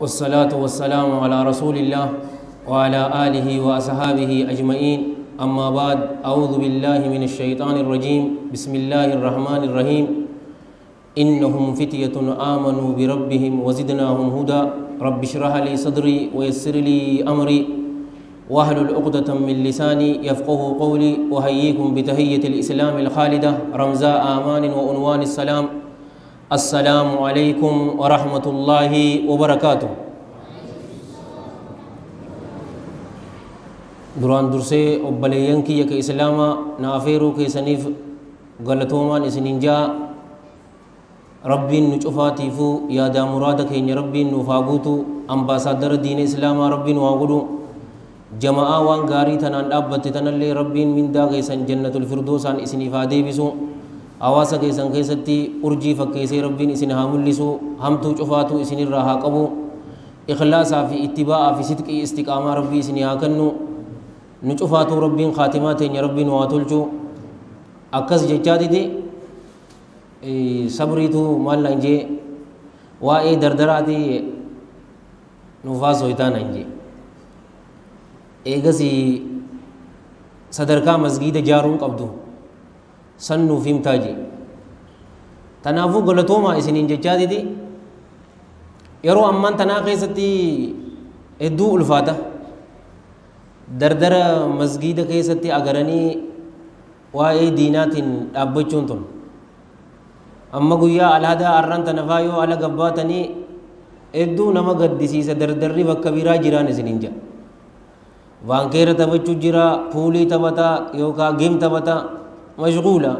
والصلاة والسلام على رسول الله وعلى آله وأصحابه أجمعين. أما بعد، أعوذ بالله من الشيطان الرجيم. بسم الله الرحمن الرحيم. إنهم فتية آمنوا بربهم وزدناهم هدى. رب اشرح لي صدري ويسر لي أمري واحلل عقدة من لساني يفقه قولي. وهيئكم بتحية الإسلام الخالدة رمزاء آمان وعنوان السلام. السلام عليكم ورحمة الله وبركاته. duraan dursee obboleeyyan kiyya ka islaamaa na afeeruu keessaniif galatoomaan isinin jaa. Rabbiin nu cufaatiifuu yaadaa muraada keenya rabbiin nuuf haa guutu. Ambaasaaddara diina islaamaa rabbiin waa godhu. Jama'aa waan gaarii tanaan dhaabbatte tanallee rabbiin mindaa keessan jannatul firdoosaan isiniif haa deebisu. Hawaasa keessan keessatti urjii fakkeessee rabbiin isin haa mul'isu. Hamtuu cufaatu isinirraa haa qabu. Ikhlaasaa fi ittibaa'aa fi sidqii istiqaamaa rabbii isinii haa kennu. Nu cufaatu rabbiin khaatimaa teenya rabbiin waa tolchu. Akkas jechaatiti sabriitu maal naan jee waa'ee dardaraati nuufaa soyitaan naan jee. Eegasii sadarkaa masgiida jaaruun qabdu san nuuf himtaa jee. Tanaafuu galatoomaa isiniin jechaatiti yeroo ammaan tanaa keessatti hedduu ulfaata. Dardara masgiida keessatti agaranii waa'ee diinaatiin dhaabbachuun tun amma guyyaa alaadaa arraan tanafaa yoo ala gabbaatanii hedduu nama gaddisiisa. Dardarri bakka biraa jiraan isiniin jedha. Vaankeera taphachuu jira, puulii taphataa yookaan geem taphataa mashguula.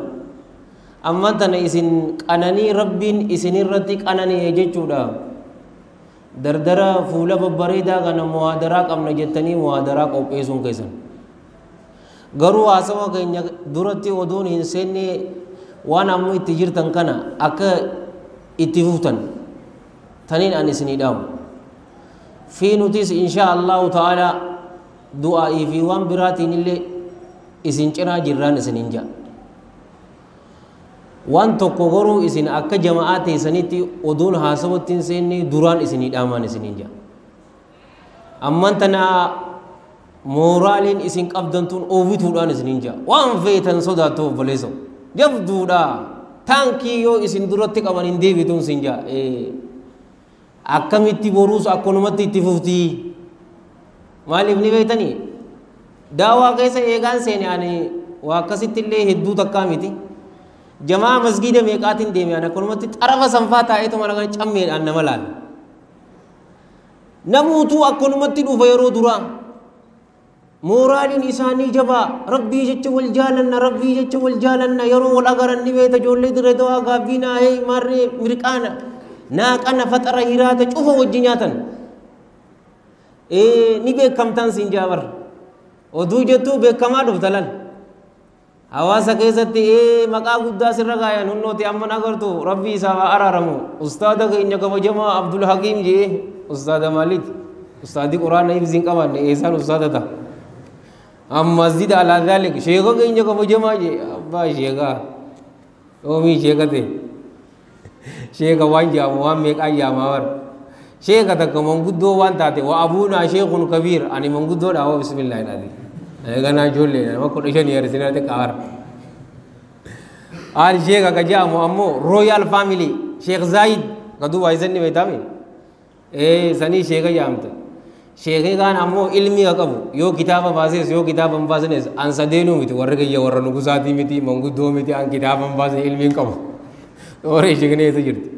Amma tana isin qananii rabbiin isinirratti qananii jechuudha. Dardara fuula babbareedaa kana muhaadaraa qabna jettanii muhaadaraa qopheessuun keessan garuu haasawa keenya duratti oduun hin seenne waan amma itti jirtan kana akka itti fuftan taniin an isinii dhaamu fi nutis inshaa allahu ta'ala du'aa'ii fi waan biraatiin illee isin cinaa jirraan isiniin jedha. Waan tokko goruu isin akka jama'aa teessanitti oduun haasawatti hin seenne duraan isinii dhaamaan isiniin jedha. Amman tana mooraaliin isin qabdan tun oofituudhaan isiniin jedha. Waan feetan sodaattu obboleessa jabduudha. Taankii yoo isin duratti qaban hin deebituun isin jedha. Akkamitti boruus akkanumatti itti fuftii. Maaliif ni beektanii? Daawaa keessa eegaan seene ani waa akkasitti illee hedduu takkaa miti. Jamaa masgiida meeqaatiin deeme ana akkanumatti xarafa sanfaa taa'eetu mana kana cammeedhaan nama laala. Namuutuu akkanumatti dhufa yeroo duraa mooraaliin isaanii jabaa. Rabbii jecha wal jaalanna, rabbii jecha wal jaalanna. Yeroo wal agaran ni beeta ijoollee dirree dawaa gaabbii naahee marree mirqaana naaqana faxara hiraata cufa wajji nyaatan. Ni beekamtaan siin jaabar oduu jettuu beekamaa dhuftalan. Hawaasa keessatti maqaa guddaa sirra gaayan hunnooti amma nagartu rabbii isaa araaramu. Ustaada keenya kabajamaa Abdul Hakiim jee ustaada maaliiti? Ustaadi quraana ibsiin qabanne eessaan ustaada ta'a. Amma masjida alaa dhaalik sheeka keenya kabajamaa jee abbaa sheekaa oomii sheeka ta'e sheeka waan jaamu waan meeqaa jaamaa bara sheeka takka manguddoo waan taate wa abuunaa sheekun kabiir ani manguddoodha hoo bismillaahi dhaati. Ganaa ijoollee nama 15 yeersinaa qaara. Haali sheeka ka jedhamu ammoo Royal Family Sheekh Zaayid ka Dubaay sanni beekame. Sanii sheeka jedhamta. Sheekni kaan ammoo ilmi ka qabu yoo kitaaba baases yoo kitaaba hin baasnes an sadeenuu miti warra kiyya warra nugusaatii miti manguddoo miti an kitaaba hin baasne ilmi hin qabu. Horii sheekni eessa jirti?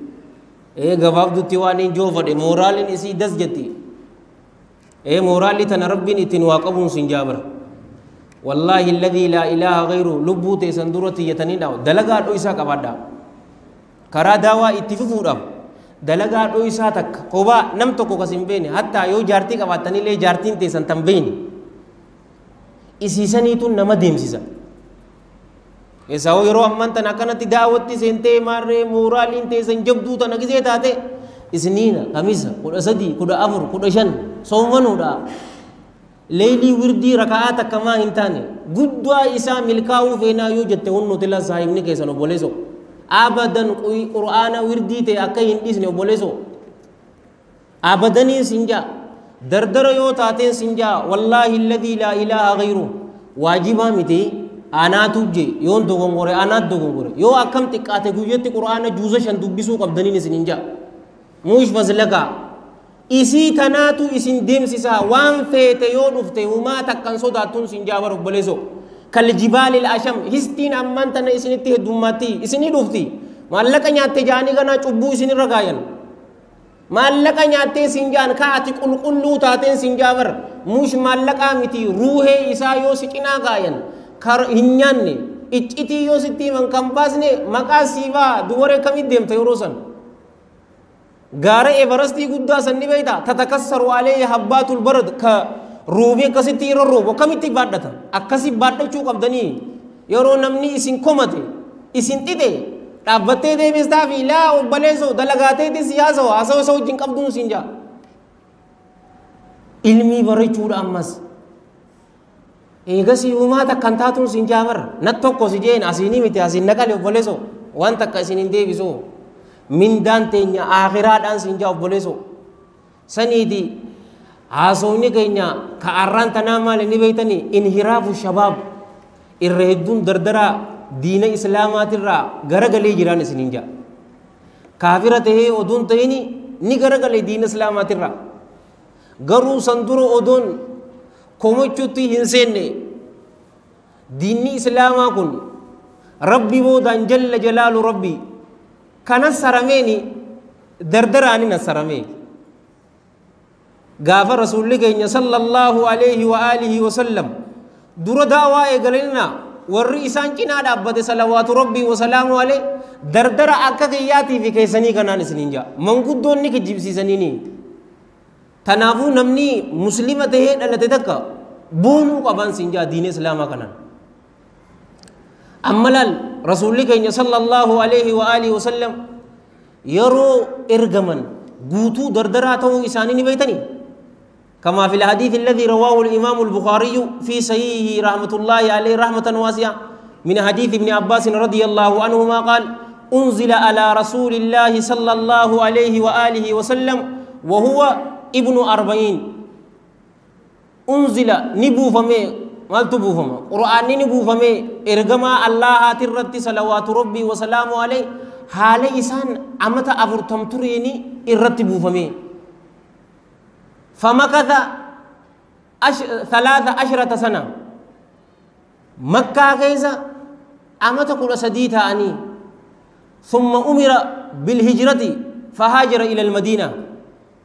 Gabaabdutti waan hin joofadhe mooraaliin isii das jetti. Mooraalli tana rabbiin ittiin waa qabuun sin jaabara. والله الذي لا إله غيره لبوت سندورة يتنين دلقا دويسا قبادا كرا داوا اتففورا دلقا دويسا تك قبا نمتوكو قسم بيني حتى يو جارتي قباتني لي جارتين تيسان تنبيني إسيساني تون نما ديم سيسا إساو يرو أمان تناكنا تداوتي سنتي ماري مورالين تيسان جبدو تنكزي تاتي إسنين خميسا كودا سدي كودا أفر كودا شن صومنو دا ليلي وردي ركعات كما هنتاني قدوا إسا ملكاو فينا يوجد تهنو تلا صاحبني كيسانو بوليسو abadan qur'aana wirdiite akka hin dhisne obboleessoo أبدني سنجا دردر يو تاتين سنجا والله الذي لا إله غيره واجبا متي أنا توجي يون دوغونغوري أنا دوغونغوري يو أكم تكاتي كوجيتي قرآن جوزة شن دبسو قبدني سنجا موش فزلقا إسي تناتو إسين ديم سيسا وان فيتي يو نفتي وما تكن صداتون سنجا ورق بلسو كالجبال الأشم هستين أمان تنا إسيني تهدوماتي إسيني نفتي مالك نياتي جاني غنا چبو إسيني رغاين مالك نياتي سنجان كاتي قلقلو تاتين سنجاور موش مالك آمتي روحي إسا يو سكنا غاين كار هنياني إچتي يو ستي من كمباسني مكا سيوا دوره كمي ديم تيوروسن غاره ايفرستي غدا سني بيتا تتكسر عليه حبات البرد ك روبي كسيتي روبو كميتي بادتا اكسي بادچو قبدني يرو نمني اسين كومته اسين تيته دابته دي بيستافي لا وبليزو دلغاته دي سياسو اسو سو جين قبدون سينجا علمي برچود امس ايغسي وما تكنتاتون سينجامر نتوكو سيجين اسيني متي اسين نقال وبليزو وان تك اسين دي بيسو من دانتينيا آخرات أن سنجاو بوليسو سنيدي عاصوني كينيا كأران تناما لنبيتني انحراف الشباب الرهدون دردرا دين إسلامات الرا غرغلي جيران سنينجا كافرة هي أدون تيني ني غرغلي دين إسلامات الرا غرو سندرو أدون كومچوتي هنسيني دين إسلاما كن ربي بودان جل جلال ربي كان سرميني دردراني نسرمي غافر رسول الله صلى الله عليه وآله وسلم دور دعوة إغللنا والرئيسان كنا دابت صلوات ربي وسلام عليه دردر أكا كياتي في كيساني كنان سنينجا منقود دوني كجيبسي سنيني تنافو نمني مسلمة تهيد ألا تدكا بونو قبان سنجا دين إسلاما كنان أملال رسول الله صلى الله عليه وآله وسلم يرو إرغمن قوتو دردراته إساني نبيتني كما في الحديث الذي رواه الإمام البخاري في صحيحه رحمة الله عليه رحمة واسعة من حديث ابن عباس رضي الله عنهما قال أنزل على رسول الله صلى الله عليه وآله وسلم وهو ابن 40 أنزل نبو فمي مال تبو فما قرآن نبو فمي إرغما الله ترتي صلوات ربي وسلام عليه حال إسان أمتا أفرتم تريني إرتبو فمي فمكث 13 سنة مكة كيسا أمتا كل سديتا أني ثم أمر بالهجرة فهاجر إلى المدينة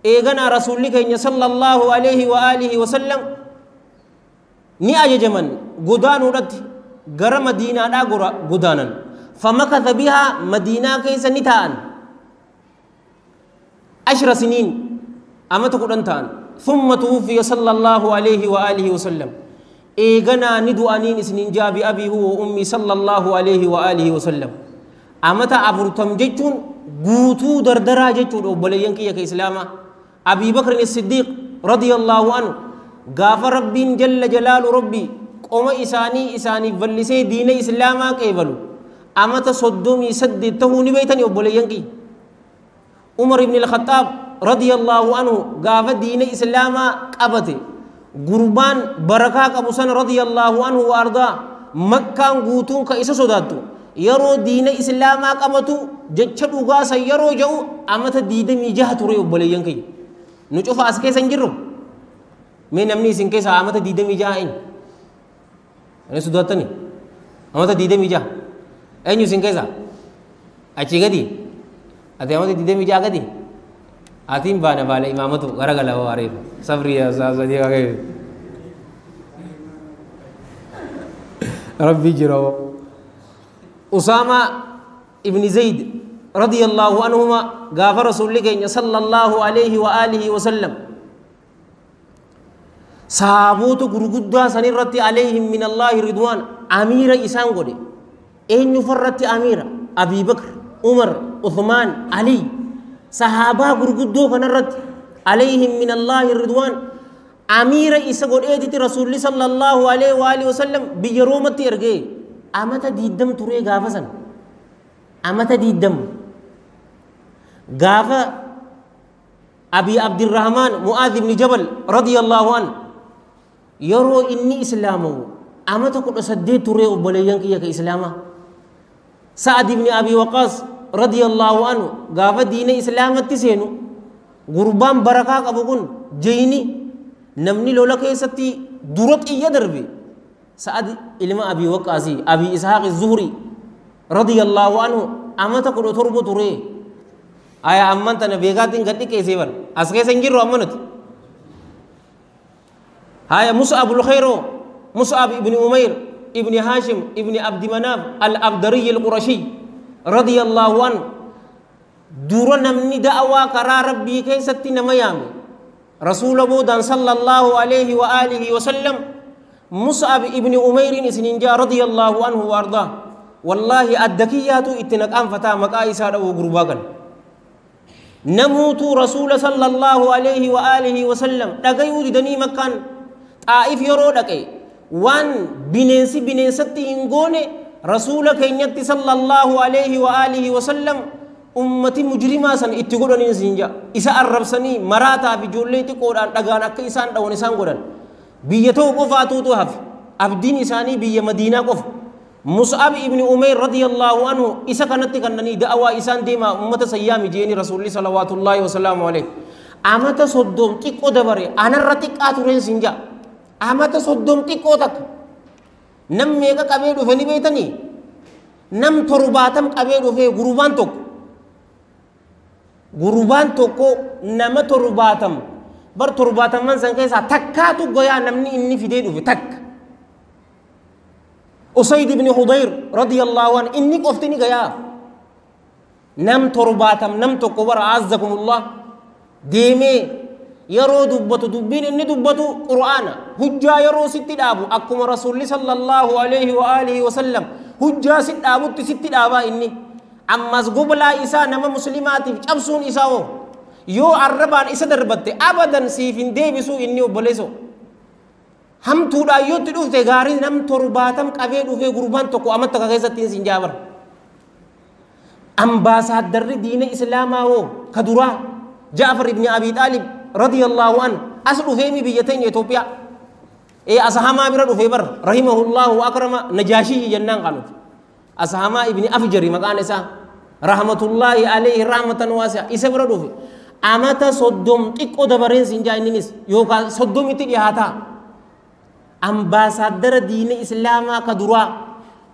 إيغنا رسول الله صلى الله عليه وآله وسلم ni ajajaman godaanudhatti gara madiinaadhaa godaanan famakatha bihaa madiinaa keessa ni ta'an 10 siniin amata 10 ta'an thumma tuwuffiya sallallahu alayhi wa alihi wa sallam eeganaa ni du'aniin isiniin jaabi abii huwa ummi sallallahu alayhi wa alihi wa sallam amata 40 jechuun guutuu dardaraa jechuudha obboleeyyan kiyya ka islaamaa abii bakr as-siddiq radiyallahu anhu غاف ربين جل جلال ربي قوم إساني فلسي دين إسلاما كيبلو أما تصدومي سد تهوني بيتني وبلينكي عمر بن الخطاب رضي الله عنه غاف دين إسلاما قبته قربان بركاك أبو سن رضي الله عنه وأرضاه مكة غوتون كإسا صداتو يرو دين إسلاما قبتو جتشد غاسا يرو جو أما تديد ميجاه تري وبلينكي نشوف أسكي سنجرو من أمني سنكيس أمتا ديدة ميجاين أنا سوداتني أمتا ديدة ميجا أين سنكيس أشي كدي أتى أمتا ديدة ميجا كدي أتيم بانا بالا إمامتو غرق الله وعريف صبري يا سادي كاكي ربي جرو أسامة ابن زيد رضي الله عنهما غافر رسول الله صلى الله عليه وآله وسلم sahaboota gurguddaa sanirratti alayhim min Allah ridwan amira isaan godhe eenyu farratti amira Abi Bakr Umar Uthman Ali sahaba gurguddoo kanarratti alayhim min Allah ridwan amira isa godheeti Rasulullah sallallahu alaihi wa alihi wasallam biyya Roomatti ergee amata diidam ture gaafasan amata diidam gaafa أبي عبد الرحمن معاذ بن جبل رضي الله عنه يرو إني إسلامه أما تقول أصدق تري وبليانك يا كإسلامه سعد بن أبي وقاص رضي الله عنه قاف دين إسلام تسينو غربان بركة أبوكن جيني نمني لولا كيستي درت إيا دربي سعد إلما أبي وقاصي أبي إسحاق الزهري رضي الله عنه أما تقول تربو تري آية أمان تنبيغاتين قد كيسيبر أسكي سنجر أمانت هاي مصعب الخيرو مصعب ابن أمير ابن هاشم ابن عبد مناف الأبدري القرشي رضي الله عنه دورنا من دعوة قرار ربي كي ستنا ميامي رسول بودان صلى الله عليه وآله وسلم مصعب ابن أمير سننجا رضي الله عنه وارضاه والله الدكيات اتنك أنفتا مكايسا وقرباقا نموت رسول صلى الله عليه وآله وسلم دقيو دني مكان طائف يرو دقي وان بننسي إنغوني رسول كينيت صلى الله عليه وآله وسلم أمتي مجرمة سن اتقودن إنسينجا إسا الرب سني مراتا في جوليتي قودان دقان أكا إسان دون إسان قودان بيتو قفاتو توهف أبدين إساني بي مدينة قف مصعب ابن أمير رضي الله عنه إسا كانت كنني دعوة إسان ديما أمت سيامي جيني رسول الله صلوات الله وسلام عليه أمت صدوم تيكو دبري أنا رتك آتورين سنجا أمت صدوم تيكو تك نم ميكا كبيرو فني بيتني نم ترباتم كبيرو في غروبان توكو نم ترباتم بر ترباتم من سنكيسا تكاتو غيا نمني إني فيديدو في تك أسيد بن حضير رضي الله عنه إني قفتني غيا نم ترباتم نم تكبر عزكم الله ديمي يرو دبتو دبين إني دبتو قرآن هجا يرو ست دابو أكم رسول صلى الله عليه وآله وسلم هجا ست دابو ست دابا إني أما زقبلا إسا نما مسلماتي جبسون إساو يو عربان إسا دربت أبدا سيفين ديبسو إني وبلسو هم تودا يو تدوف تغاري نم ترباتم قبيل وفي قربان تقو أمت تغيزتين سنجابر أمباسادر دين إسلاما هو كدرا جعفر ابن أبي طالب رضي الله عنه أصل فيمي بيتين يتوبيا أصحاما برد فيبر رحمه الله وأكرم نجاشي جنان قالوا أصحاما ابن أفجري مكان إسا رحمة الله عليه رحمة واسعة إسا برد في أمتا صدوم تيكو دبرين سنجا إنيس يوكا صدوم يتليهاتا أمباسادر دين إسلاما كدرا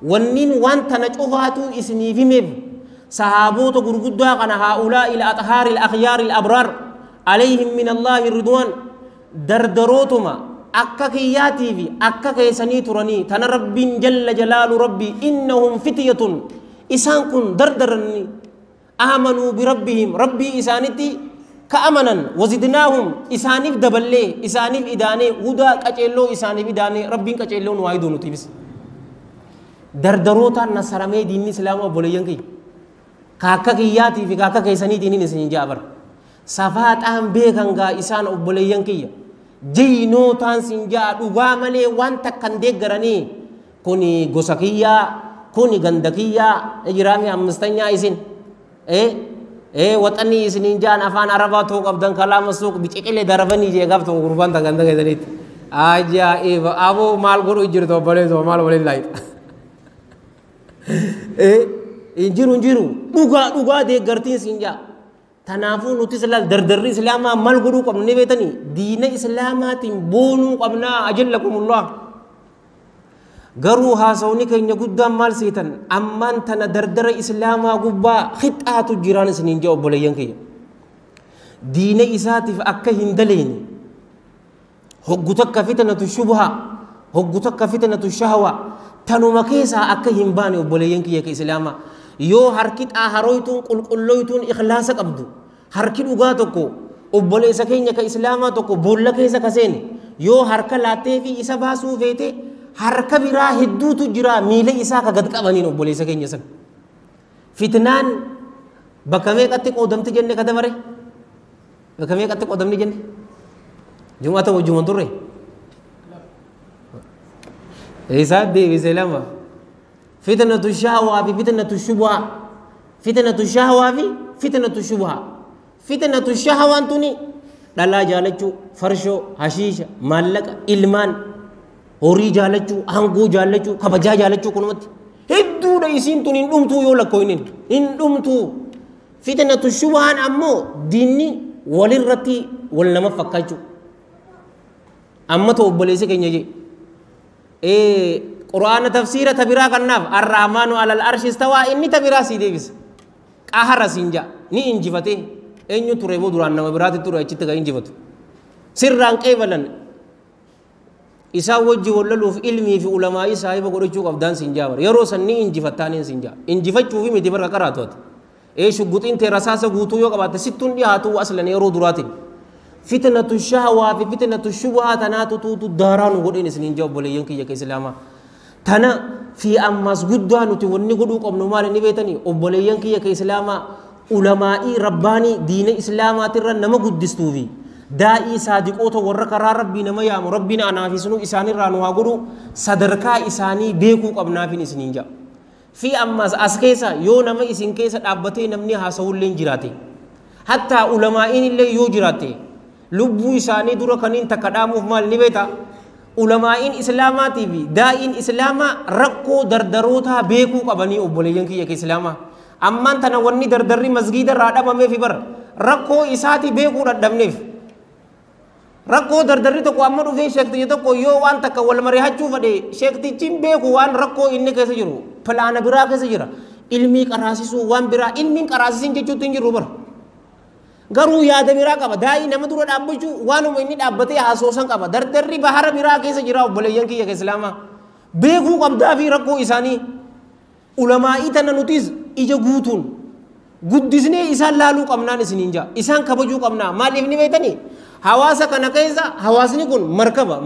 ونين وانتا نجوفاتو إسني في ميب صحابوتو قرقودوا قنا هؤلاء الأطهار الأخيار الأبرار عليهم من الله الرضوان دردروتما أكا كياتي في أكا كيساني تراني تنا رب جل جلال ربي إنهم فتية إسان كن دردرني آمنوا بربهم ربي إسانتي كأمنا وزدناهم إسانيف دبلي إسانيف إداني ودا كأجلو إسانيف إداني ربي كأجلو نوايدون تيبس دردروتا نصرمي دين الإسلام وبوليانكي كاكا كياتي في كاكا كيساني ديني نسين جابر صفات أهم بيغانغا إسان وبوليانكي جينو تانسين جا دوغامالي وانتا كندق غراني كوني غوساكيا كوني غندكيا اجرامي امستنيا إسين وطني إسنين جان أفان عربا توق أبدان كلام السوق بيشكل دربني جي غاب تو غربان تا غندك إذنيت آجا أبو مال غرو إجرتو بليزو مال ولين لايت إنجيرو دوغا دي غرتين سينجا تنافو نتسلال دردر إسلاما مال غرو قبل نبيتني دين إسلامات بونو قبنا أجلكم الله غرو هاسوني كي نقدام مال سيتن أمان تنا دردر إسلاما قبا خطأة جيران سنين جاوب بوليان كي دين إساتف أكا هندلين هقوتك فتنة الشبهة هقوتك فتنة الشهوة تنو مكيسا أكا هنباني وبوليان كي إسلاما يو حركت آهارويتون قلقلويتون إخلاصك أبدو حركت أغاتوكو وبولي سكينيا كإسلاما توكو بولا كيسا كسيني يو حركة لاتي في إسا باسو فيتي حركة برا هدو تجرا ميلي إسا كغد كأبانين وبولي سكينيا سن فتنان بكميك أتك أودم تجنة كدمري بكميك أتك أودم نجنة جمعة وجمعة توري إيسا دي بسلاما فتنة الشهوة في فتنة الشبهة فتنة الشهوة في فتنة الشبهة فتنة الشهوة أنتوني dhalaa jaalachuu farshoo hashiisha maallaqa ilmaan horii jaalachuu hanguu jaalachuu kabajaa jaalachuu kunumatti hedduudha isiin tun hin dhumtuu yoo lakkooynin hin dhumtuu fitnatu shubhaan ammoo diinni walirratti wal nama fakkaachuu amma ta'u obboleessi keenya jee quraana tafsiira tabiraa kannaaf arrahmaanu alal arshi istawaa inni tabiraa sii deebisa qahara siin jaa ni injifatee eenyu ture moo duraan nama biraatti ture achitti kan injifatu sirraan qeebalan isaa wajji wallaluuf ilmii fi ulamaa'ii saahiba godhachuu qabdaan siin jaabar yeroo san ni injifattaaniin siin jaa injifachuufi miti barka qaraatu ati shugguxiin tee rasaasa guutuu yoo qabaatte sittuun dhiyaatu aslan yeroo duraatiin فتنة الشهوة في فتنة الشبهة تناتو توتو داران وقدين سنين جواب بوليين كي يكي سلاما تنا في أماس قدوان وتوني قدوك أبن مال نبيتني وبوليين كي يكي سلاما علماء رباني دين إسلاما ترى نما قدستو في دائي صادق أوتو ورقرا ربي نما يام ربنا أنا في سنو إساني رانو هاقودو صدركا إساني بيكوك أبنا في نسنين جا في أماس أسكيسا يو نما إسين كيسا أبتي نمني حاسول لين جراتي حتى علماء اللي يو جراتي lubbuu isaanii dura kaniin takka dhaamuuf maal ni beeta ulamaa'in islaamaatii fi daa'iin islaamaa rakkoo dardarootaa beekuu qabanii obboleeyyan kiyya ke islaamaa ammaan tana wanni dardarri masgiida irraa dhabameef bar rakkoo isaatii beekuu dadhabneef rakkoo dardarri tokko amma dhufee sheektichi tokko yoo waan takka wal mari'achuu fedhe sheektichiin beeku waan rakkoo inni keessa jiru pilaana biraa keessa jira ilmii qaraasisuu waan biraa ilmiin qaraasisiin jechuutti hin jiru bar garuu yaada biraa qaba daa'ii nama dura dhaabbachuu waanuma inni dhaabbatee haasoosan qaba dardarri bahara biraa keessa jira obboleeyyan kiyya islaamaa beekuu qabdaa fi rakkoo isaanii ulamaa'ii tana nutis ija guutuun guddisnee isaan laaluu qabnaan isiniin jaa isaan kabajuu qabnaa maaliif ni beektanii hawaasa kana keessa hawaasni kun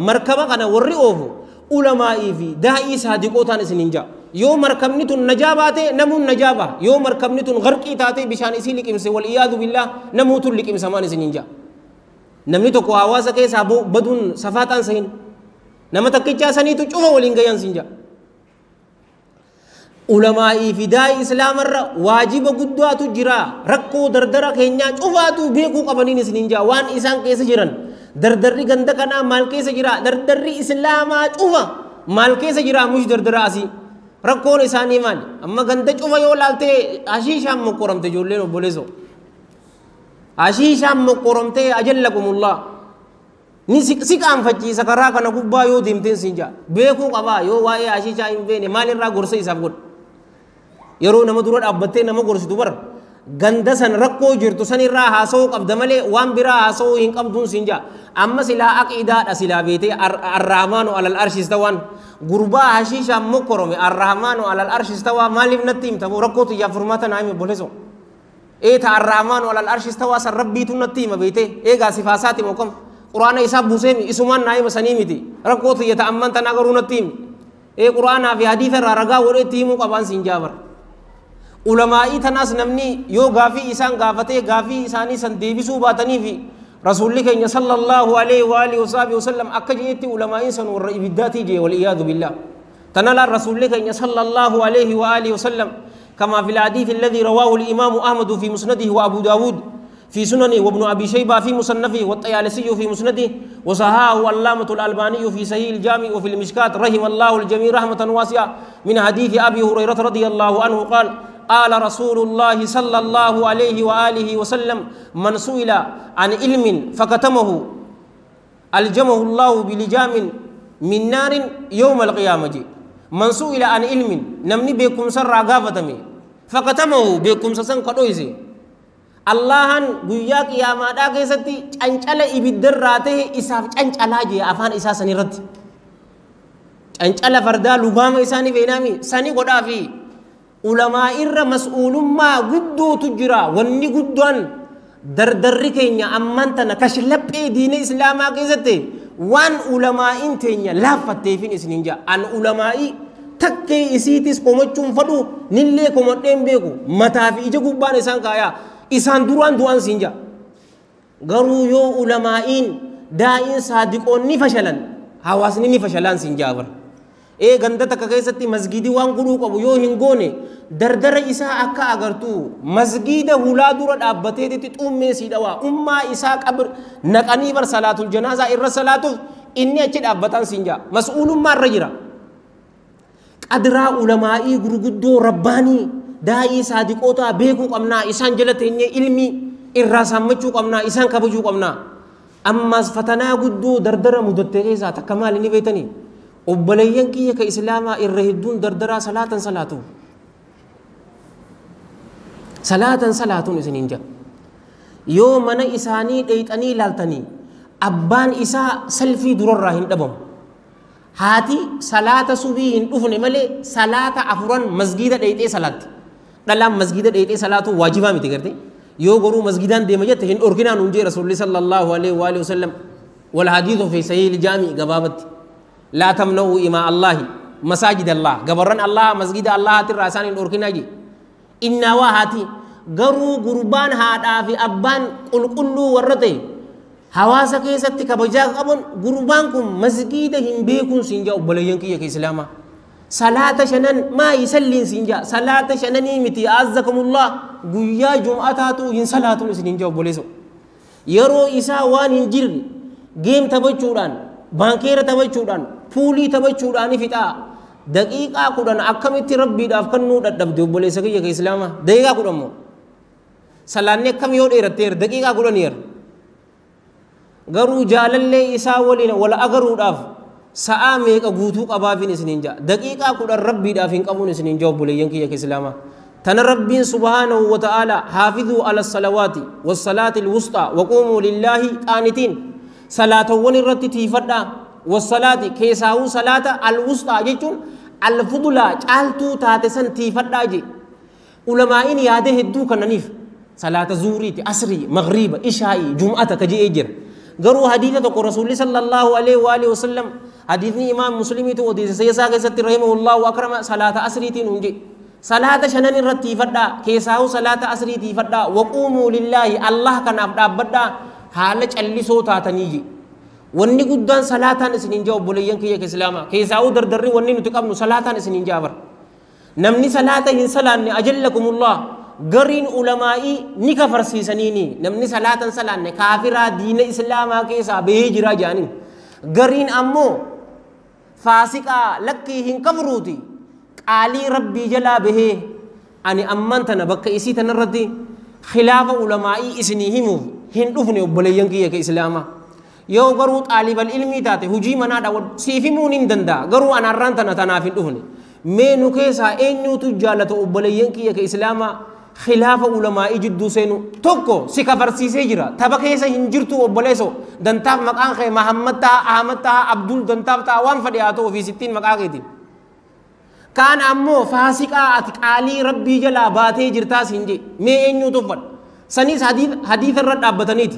markaba kana warri oofu ulamaa'ii fi daa'ii saadiqootaan isiniin jaa yoo markabni tun najaa baate namuun najaa baha yoo markabni tun gharqii taate bishaan isii liqimse wal iyaadu billah namuutun liqimsamaan isiniin jaa namni tokko hawaasa keessaa baduun safaaxaan sahin nama takkichaa saniitu cufa waliin gayan siin jaa ulamaa'ii fi daa'ii islaamarra waajiba guddaatu jira rakkoo dardara keenyaa cufaatu beekuu qabaniin isiniin jaa waan isaan keessa jiran dardarri ganda kanaa maal keessa jira dardarri islaamaa cufa maal keessa jira mush dardara asii rakkoon isaanii maali amma ganda cufa yoo laaltee hashiishaan moqqoramte ijoolleen obboleessoo hashiishaan moqqoramtee ajallakumullah ni si qaanfachiisa karaa kana gubbaa yoo deemteen siin jaa beekuu qabaa yoo waa'ee hashiishaa hin beekne maalirraa gorsa isaaf godha yeroo nama dura dhaabbattee nama gorsitu bar ganda san rakkoo jirtu sanirraa haasa'uu qabda malee waan biraa haasa'uu hin qabduun siin jaa amma silaa aqiidaadha silaa beetee arrahmaanu alal arshi istawaan gurbaa hashiishaan mokkorome arrahmaanu alal arshi istawaa maaliif natti himta rakkoo xiyyaaf furmaata naa hime obboleessoo ta arrahmaanu alal arshi istawaa san rabbiitu natti hima beetee eegaa sifaasaati moqam quraana isaa buuseemi isumaan naa hima sanii miti rakkoo xiyyata ammaan tanaa garuu natti himi quraanaa fi hadiisa irraa ragaa godheetti himuu qabaan siin jaabar ulamaa'ii tanaas namni yoo gaafii isaan gaafatee gaafii isaanii san deebisuu baatanii fi rasuulli keenya sallallahu alaihi wa alihi wasallam akka jeetti ulamaa'ii san warra ibiddaatii jee wal iyaadu billah tanala rasuulli keenya sallallahu alaihi wa alihi wasallam kama fil hadith alladhi rawahu al imam ahmad fi musnadihi wa abu daud في سننه وابن أبي شيبة في مصنفه والطيالسي في مسنده وصححه علامة الألباني في صحيح الجامع وفي المشكات رحم الله الجميع رحمة واسعة من حديث أبي هريرة رضي الله عنه قال قال رسول الله صلى الله عليه وآله وسلم من سئل عن علم فكتمه ألجمه الله بلجام من نار يوم القيامة من سئل عن علم نمني بكم سر غافتمي فكتمه بكم سسن قدويسي Allahan guyyaa qiyaamaadhaa keessatti cancala ibiddarraa ta'e isaaf cancalaa jee afaan isaa sanirratti cancala fardaa lugaama isaanii feenaami sani godhaa fi ulamaa irra mas'uulummaa guddootu jira wanni guddaan dardarri keenya amman tana kashlaphee diina islaamaa keessatti waan ulamaa'in teenya laaffatteefin isinin jaa an ulamaa'ii takkee isiitis komachuun fadhu nillee komadheen beeku mataa fi ija gubbaan isaan kaayaa isaan duraan du'an siin jaa garuu yoo ulamaa'iin daa'iin saadiqoon ni fashalan hawaasni ni fashalaan siin jaa bar ganda takka keessatti masgidi waan godhuu qabu yoo hin goone dardara isaa akka agartu masgida hulaa dura dhaabbateetitti xummee si dhawaa ummaa isaa qabr naqanii bar salaatul janaaza irra salaatuuf inni achi dhaabbatan siinja mas'uulummaa irra jira qadraa ulamaa'ii gurguddoo rabbaanii daa'ii saadiqoota beekuu qabnaa isaan jala teenyee ilmi irraa saammachuu qabnaa isaan kabajuu qabnaa ammas fatanaa guddoo dardara mudattee keessaa takka maali ni beeytanii obboleeyyan kiyya ka islaamaa irra hedduun dardaraa salaatan salaatuun isiniin jira yoo mana isaanii dheeyxanii laaltanii abbaan isaa salfii durarraa hin dhabamu haati salaata subii hin dhufne malee salaata afuran masgida dheeyxee salaatti dhalaan masgida dheeyxee salaatu waajibaa miti garte yoo garuu masgidaan deema jette hin dhorkinaan hunjee rasuulli sallallahu alaihi wa alihi wasallam wal hadiithu fi sahih al-jaami gabaabatti laa tamna'u ima allahi masajid allah gabarran allah masgida allah tirra isaan hin dhorkinaa je innaa waa haati garuu gurbaan haadhaa fi abbaan qulqulluu warra ta'e hawaasa keessatti kabajaa qaban gurbaan kun masgida hin beekuun siinja obboleeyyan kiyya ka islaamaa salaata shanan maa yisalliin siinja salaata shananii miti azzakumullah guyyaa jum'ataatu hin salaatuun isin hinja obboleeso yeroo isaa waan hin jirre geem taphachuudhaan baankeera taphachuudhaan puulii taphachuudhaan fixaa daqiiqaa 10 akkamitti rabbiidhaaf kannuu dadhabde obboleessa kiyya ka islaamaa daqiiqaa 10 moo salaanni akkam yoo dheeratteer daqiiqaa 10 yer garuu jaalallee isaa waliin wala agaruudhaaf sa'aa meeqa guutuu qabaafin isiniin jaa daqiiqaa 10 rabbiidhaaf hin qabuun isiniin jaa obboleeyyan kiyya ka islaamaa tana rabbiin subhaanahu wa ta'ala haafidhuu ala salawaati wassalaati alwusxaa waquumuu lillaahi qaanitiin salaatawwan irratti tiifadhaa wassalaati keessaawuu salaata alwusxaa jechuun alfudulaa caaltuu taate san tiifadhaa je ulamaa'iin yaada hedduu kannaniif salaata zuuriiti asrii magriiba ishaa'ii jum'ata ka je'ee jira garuu hadiisa tokko rasuulli sallallahu alaihi wa alihi wasallam hadiisni imaam muslimiitu odeesse sayyisaa keessatti rahimahullahu akrama salaata asriitiin hunje salaata shanan irratti fadhaa keessaa'u salaata asriitii fadhaa waquumuu lillaahi allah kanaaf dhaabbadhaa haala callisoo taatanii je wanni guddaan salaataan isiniin jaa obboleeyyan kiyya ka islaamaa keessaa'u dardarri wanni nuti qabnu salaataan isiniin jaa bar namni salaata hin salaanne ajallakumullah gariin ulamaa'ii ni kafarsiisaniini namni salaatan salaanne kaafiraa diina islaamaa keessaa bahee jira jaaniin gariin ammoo faasiqaa lakkii hin kafruuti qaalii rabbii jalaa bahee ani amman tana bakka isii tanarratti khilaafa ulamaa'ii isinii himuuf hin dhufne obboleeyyan kiyya ka islaamaa yoo garuu xaalibal ilmii taate hujii manaadha siif himuun hin danda'a garuu anarraan tana tanaaf hin dhufne mee nu keessaa eenyuutu jaalata obboleeyyan kiyya ka islaamaa خلاف علماء جدو سينو توكو سكفر سيسي جرا تبكيسا هنجرتو وبليسو دنتاف مقان خي محمد تا احمد تا عبدال دنتاف تا وان فدياتو في 60 مقان خيتي كان امو فاسقا اتقالي ربي جلا باتي جرتا سنجي مي انيو توفل سنيس حديث الرد ابتنيت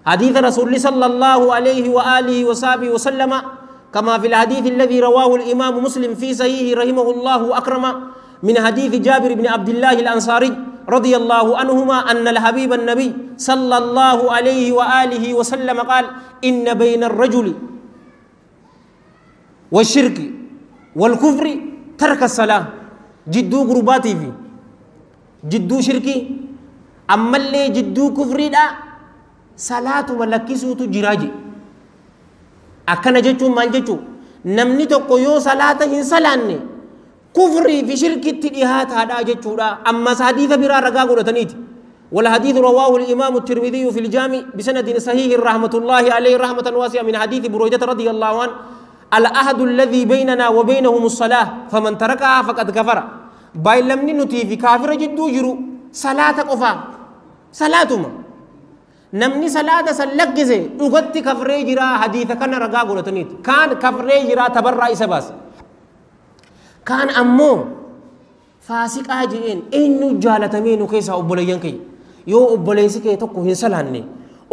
حديث رسول صلى الله عليه واله وصحبه وسلم كما في الحديث الذي رواه الامام مسلم في صحيحه رحمه الله اكرم من حديث جابر بن عبد الله الأنصاري رضي الله عنهما أن الحبيب النبي صلى الله عليه وآله وسلم قال إن بين الرجل والشرك والكفر ترك الصلاة جدو قرباتي في جدو شركي أما اللي جدو كفري لا صلاة ملكسو تجراجي أكنا جتو مال جتو نمني تقويو صلاة هن صلاني كفري في شرك اتجاهات هذا جتورا أما حديث برا رجاء قرتنيت والحديث رواه الإمام الترمذي في الجامع بسند صحيح رحمة الله عليه رحمة واسعة من حديث بريدة رضي الله عنه العهد الذي بيننا وبينهم الصلاة فمن تركها فقد كفر باي لم نتي في كافر جدو جرو صلاة قفا صلاتما نمني صلاة سلقزه أغتي كفري جرا حديث كان رجاء قرتنيت كان كفري جرا تبرع إسباس كان أمو فاسق أجين إنه جالتمين كيسا أبوليان كي يو أبوليس كي تكو هنسلاني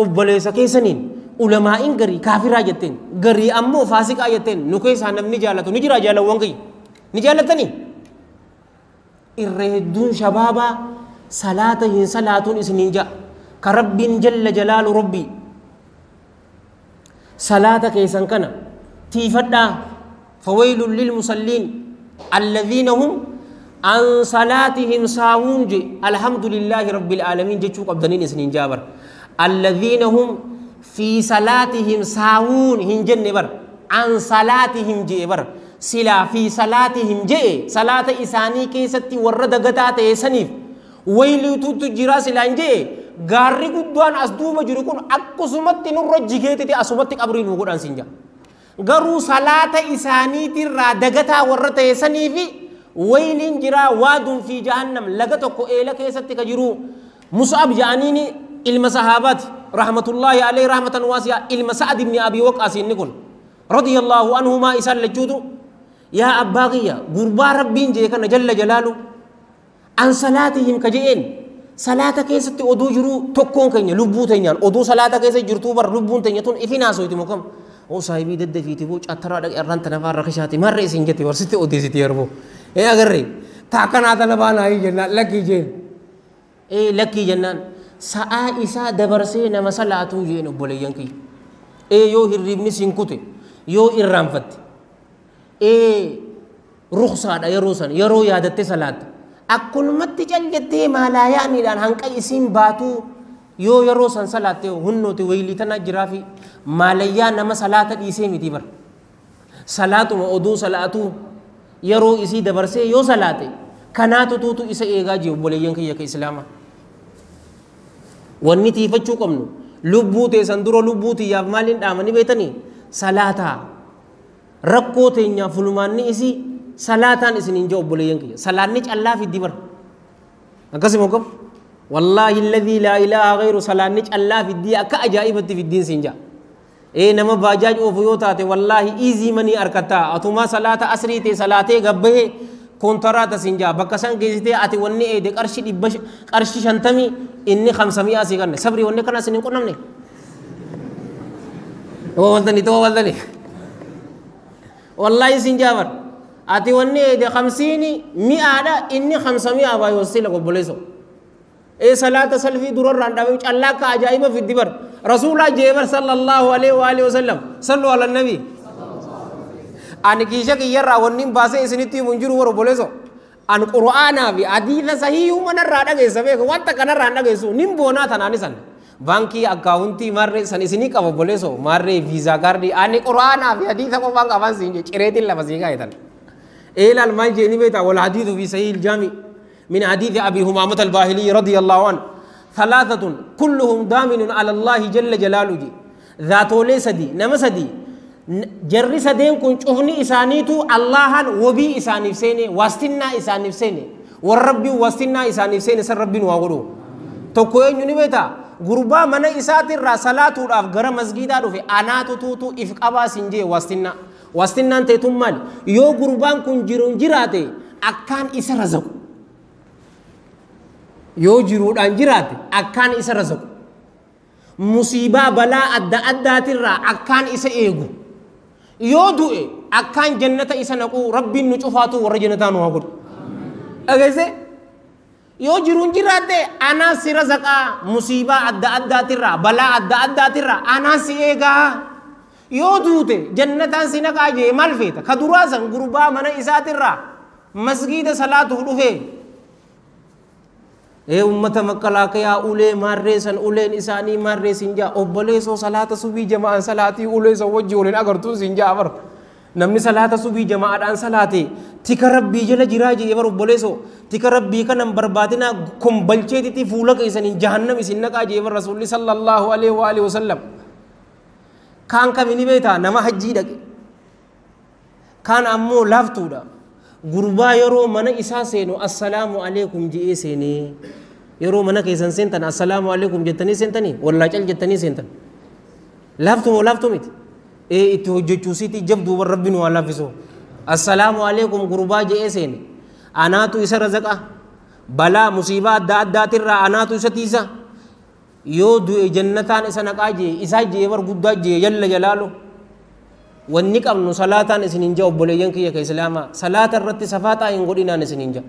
أبوليس كيسانين علماء غري كافر أجتين غري أمو فاسق أجتين نكيسا نمني جالتو نجرا جالوان كي نجالتني إردون شبابا صلاة هنسلاتون إسنينجا كرب جل جلال ربي صلاة كيسان كنا تيفدا فويل للمصلين الذين هم عن صلاتهم ساهون جي الحمد لله رب العالمين جيشوك أبدانين سنين جابر الذين هم في صلاتهم ساهون هنجن بر عن صلاتهم جي بر سلا في صلاتهم جي صلاة إساني كيستي ورد غتات إسانيف ويلو تجرا سلان جي غاري قدوان أصدوم جركون أكو سمت نور جيكيتي أسمتك أبرين وقودان سنجا غرو صلاة إساني ترى دغتا ورد إسانيف ويلين جرا واد في جهنم لغتكو إيلا كيستي كجرو مصعب جانيني المصحابات رحمة الله عليه رحمة واسعة المسعد بن أبي وقاص نقول رضي الله عنهما إسال لجودو يا أباغية غربا ربين جيكا جل جلاله عن صلاتهم كجئين صلاة كيسة أدو جرو تكون كينيا لبو تينيا أدو صلاة كيسة جرتو بر لبو تينيا تون إفنا سويتي مكم أو صاحبي دد في تبوش أترى لك إران تنفار رخشاتي ما رئيسين جتي ورسيتي أدي سيتي يربو إيه أغري تاكنا تنبانا هاي جنان لكي جين إيه لكي جنان ساعة إساء دبرسي نما صلاة جين أبوليان كي إيه يو هربني سينكوتي يو إرانفت إيه رخصة يرو يادت صلاة أكل مت جلدتي ما لا يعني لأن هنك اسم باتو يو يرو سن صلاة هنو تويلي تنجرا في ما ليا نما صلاة إسمي تبر صلاة وأدو صلاة يرو إسي دبرسي يو صلاة كناتو توتو إسا إيغا جيو بوليان كي يكي إسلاما واني تيفتشو كمنو لبوتي سندرو لبوتي ياف مالين دامني بيتني صلاة ركو تينيا فلماني إسي صلاة إسنين جو بوليان كي صلاة نيج الله في الدبر أكاسي موكب والله الذي لا إله غير صلاة نيج الله في الدين أكا أجائبت في الدين سنجا إيه نما باجاج أوفيوتا والله إيزي مني أركتا أتوما صلاة أسري تي صلاة غبه كونترات سنجا بكسان كيزتي أتي وني إيه دك أرشي دبش أرشي شنتمي إني 500 أسيقان صبري وني كنا سنين كنا مني تو والدني والله سنجابر أتي وني إيه 50 100 إني 500 أبا يوصل لك بوليسو إيه صلاة سلفي درور راندامي الله كأجائب في الدبر رسول الله جيبر صلى الله عليه وآله وسلم صلوا على النبي أن كيشك يرى ونين باسه إسنتي منجر ورو بوليسو أن قرآن في حديث صحيح من الرادة جيسبه وانت كنا رادة جيسو نيم بونا تناني سن بانكي أكاونتي ماري سن إسني كابو بوليسو ماري فيزا كاردي أن قرآن في حديث أبو بانك أفان سنجي چريت الله بسيقا يتن إيه لالمان جيني بيتا والحديث في صحيح الجامع من حديث أبي همامة الباهلي رضي الله عنه ثلاثة كلهم ضامن على الله جل جلاله ذاتو ليس دي نمسدي جرّي سدين كن شوفني إسانيتو الله وبي إسانيف سيني واستنا إسانيف سيني والرب واستنا إسانيف سيني سر ربي نواغرو تكوين ينبيتا غربا من إساتي الرسالات والأفجار مسجدا في أناتو توتو إفقابا سنجي واستنا تيتم مال يو غربان كن جيرون جيراتي أكان إسا رزق يو جيرون جيراتي أكان إسا رزق مصيبة بلا أدى ترى أكان إسا إيغو يودو أكان جنة إسا نقو ربي نشوفاتو ورجنتانو هاقود أغيسي يو جيرون جيراتي أنا سيرزقا مصيبة أدى ترى بلا أدى ترى أنا سيئغا يودو تي جنتان سينقا جي مالفيتا كدراسا غربا من إسا ترى مسجد صلاة هدوه إيه أمة مكلا كيا أولي مارسن أولي إنساني مارس سنجا أبليسو صلاة سبي جماعة صلاتي أولي سوجي أولي أگر تو سنجا أمر نمني صلاة سبي جماعة عن صلاتي تكرب بيجل جراجي أمر أبليسو تكرب بيكا نمبر باتنا كم بلچه تي فولك إنسان جهنم إسنك أجي أمر رسول صلى الله عليه وآله وسلم كان كميني بيتا نما حجي دك كان أمو لافتو دا غربا يرو من إسا سينو السلام عليكم جي سيني يرو من كيسان سنتن السلام عليكم جتني سنتني والله جل جتني سنتن لافتو ميت إيه إتوجو سيتي جبدو والربين والله فيسو السلام عليكم غربا جي سيني أنا تو إسا رزقا بلا مصيبة دا ترى أنا تو إسا تيسا يو دو جنتان إسا نقاجي إسا جي ورقودا جي جل جلالو wanni qabnu salaataan isinin jaa obboleeyyan kiyya ka islaama salaata irratti safaataa hin godhinaan isinin jaa